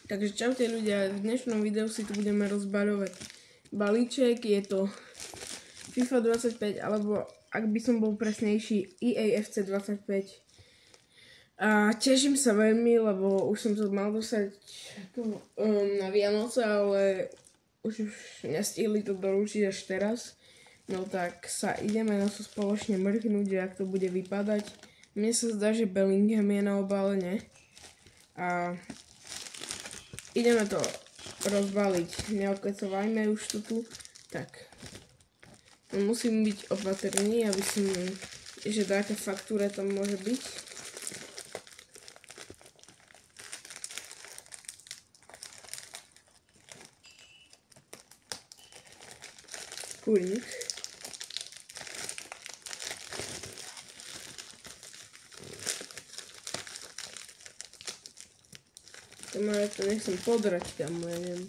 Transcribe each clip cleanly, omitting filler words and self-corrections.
Takže čaute ľudia, v dnešnom videu si tu budeme rozbaľovať balíček, je to FIFA 25, alebo ak by som bol presnejší, EA FC 25. A teším sa veľmi, lebo už som to mal dostať na Vianoce, ale už nestihli to doručiť až teraz. No tak sa ideme na to spoločne mrknúť, že ak to bude vypadať. Mne sa zdá, že Bellingham je na obale, ne? A ideme to rozbaliť. Neokecovajme už to tu. Tak. Musím byť opatrný, aby som, že taká faktúra tam môže byť. Kurník. To nechcem podrať tam, ja neviem.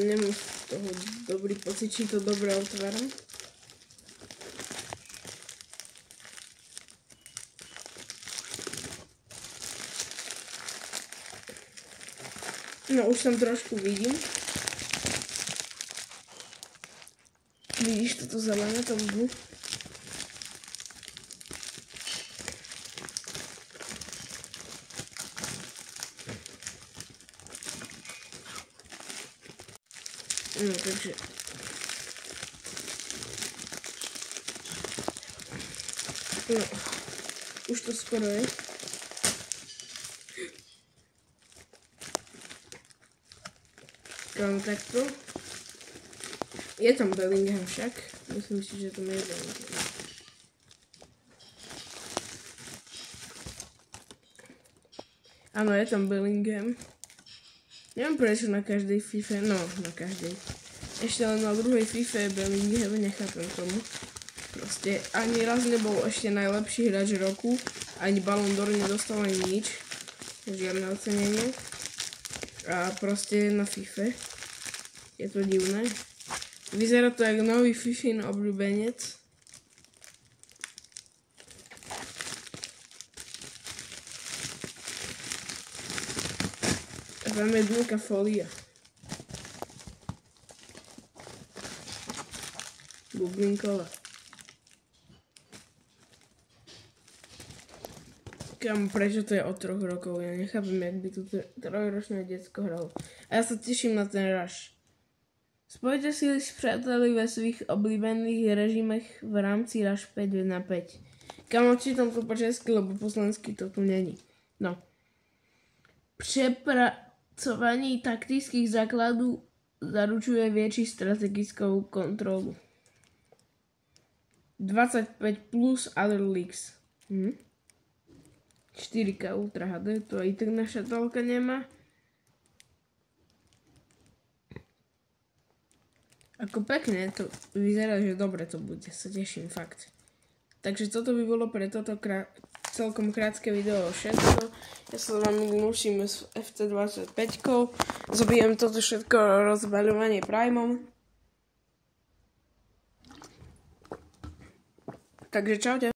Nemám z toho dobrý pocit, či to dobre otváram. No už tam trošku vidím. Vidíš toto zelené, to vidím. No takže. No. Už to skoro je. Takto. Je tam Bellingham však. Myslím si, že tam je Bellingham. Áno, je tam Bellingham. Neviem prečo na každej FIFA, no na každej. Ešte len na druhej FIFA je Bellingham, nechápem tomu. Proste ani raz nebol ešte najlepší hráč roku. Ani Ballon d'Or nedostal ani nič. Žiadne ocenenie. A proste na FIFA. Je to divné. Vyzerá to jak nový Fifin obľúbenec. Tam je dlhá fólia. Bublinková. Kam, prečo to je od 3 rokov? Ja nechápem, jak by tu 3-ročné decko hralo. A ja sa teším na ten rush. Spojte si s přáteli ve svých oblíbených režimech v rámci Rush 5 na 5. Kam čítam to po česky, lebo po slovensky to tu není. No. Přepracovanie taktických základů zaručuje väčšiu strategickou kontrolu. 25 plus other leagues. 4K Ultra HD, to aj tak naša telka nemá. Ako pekne, to vyzerá, že dobre to bude, sa teším fakt. Takže toto by bolo pre toto celkom krátke video všetko. Ja sa vám lúčim s FC25. Zabijem toto všetko rozbaľovanie Primom. Takže čaute.